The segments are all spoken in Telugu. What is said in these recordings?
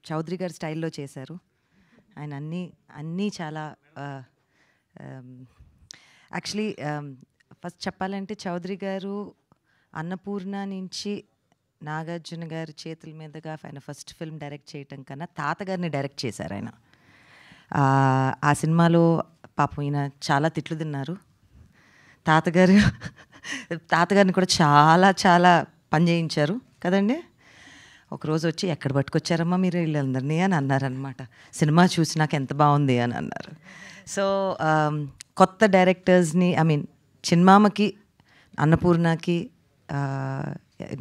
చౌదరి గారి స్టైల్లో చేశారు. ఆయన అన్నీ చాలా యాక్చువల్లీ ఫస్ట్ చెప్పాలంటే చౌదరి గారు అన్నపూర్ణ నుంచి నాగార్జున గారి చేతుల మీదుగా ఆయన ఫస్ట్ ఫిల్మ్ డైరెక్ట్ చేయటం కన్నా తాతగారిని డైరెక్ట్ చేశారు ఆయన. ఆ సినిమాలో పాపం ఈయన చాలా తిట్లు తిన్నారు. తాతగారిని కూడా చాలా చాలా పని చేయించారు కదండి. ఒకరోజు వచ్చి ఎక్కడ పట్టుకొచ్చారమ్మా మీరు వీళ్ళందరినీ అని అన్నారనమాట. సినిమా చూసి నాకు ఎంత బాగుంది అని అన్నారు. సో కొత్త డైరెక్టర్స్ని చిన్మామకి అన్నపూర్ణకి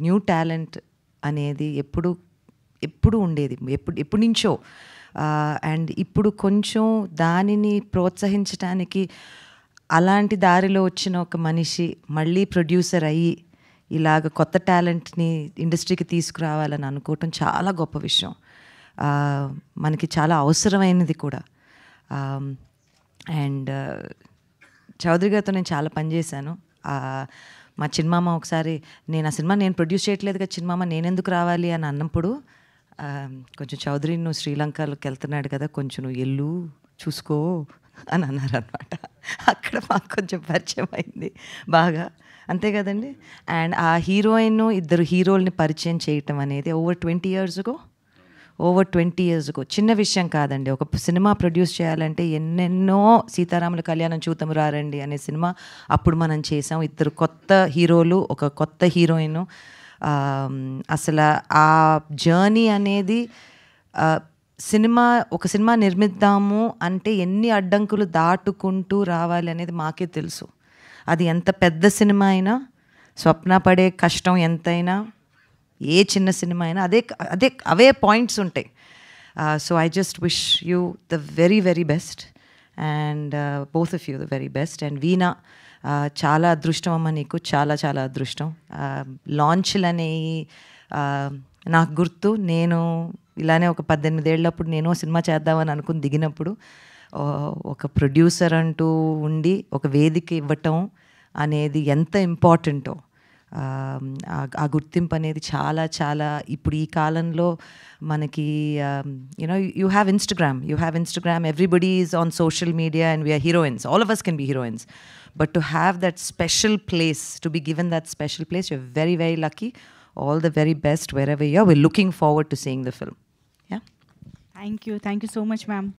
న్యూ టాలెంట్ అనేది ఎప్పుడు ఉండేది, ఎప్పటి నుంచో. అండ్ ఇప్పుడు కొంచెం దానిని ప్రోత్సహించడానికి అలాంటి దారిలో వచ్చిన ఒక మనిషి మళ్ళీ ప్రొడ్యూసర్ అయ్యి ఇలాగ కొత్త టాలెంట్ని ఇండస్ట్రీకి తీసుకురావాలని అనుకోవటం చాలా గొప్ప విషయం, మనకి చాలా అవసరమైనది కూడా. అండ్ చౌదరి గారితో నేను చాలా పనిచేశాను. మా చిన్మామ ఒకసారి నేను ఆ సినిమా నేను ప్రొడ్యూస్ చేయట్లేదు కదా చిన్మామ నేనెందుకు రావాలి అని అన్నప్పుడు కొంచెం చౌదరి నువ్వు శ్రీలంకలోకి వెళ్తున్నాడు కదా కొంచెం నువ్వు ఎల్లు చూసుకో అని అన్నారనమాట. అక్కడ మాకు కొంచెం పరిచయం అయింది బాగా, అంతే కదండి. అండ్ ఆ హీరోయిన్ ఇద్దరు హీరోల్ని పరిచయం చేయటం అనేది ఓవర్ 20 years ago చిన్న విషయం కాదండి. ఒక సినిమా ప్రొడ్యూస్ చేయాలంటే ఎన్నెన్నో సీతారాముల కళ్యాణం చూతము రారండి అనే సినిమా అప్పుడు మనం చేసాం. ఇద్దరు కొత్త హీరోలు, ఒక కొత్త హీరోయిన్. అసలు ఆ జర్నీ అనేది ఒక సినిమా నిర్మిద్దాము అంటే ఎన్ని అడ్డంకులు దాటుకుంటూ రావాలి అనేది మాకే తెలుసు. అది ఎంత పెద్ద సినిమా అయినా, స్వప్న పడే కష్టం ఎంతైనా, ఏ చిన్న సినిమా అయినా అవే పాయింట్స్ ఉంటాయి. So I just wish you the very very best and both of you the very best. And Veena చాలా అదృష్టం అమ్మ నీకు, చాలా చాలా అదృష్టం. లాంచ్లు అనేవి నాకు గుర్తు, నేను ఇలానే ఒక 18 ఏళ్ళప్పుడు నేను సినిమా చేద్దామని అనుకుని దిగినప్పుడు ఒక ప్రొడ్యూసర్ అంటూ ఉండి ఒక వేదిక ఇవ్వటం అనేది ఎంత ఇంపార్టెంటో, ఆ గుర్తింపు అనేది చాలా చాలా ఇప్పుడు ఈ కాలంలో మనకి you have Instagram, everybody is on social media and we're heroines, all of us can be heroines, but to have that special place, to be given that special place, you're very very lucky. All the very best wherever you are. We're looking forward to seeing the film. Yeah, thank you so much ma'am.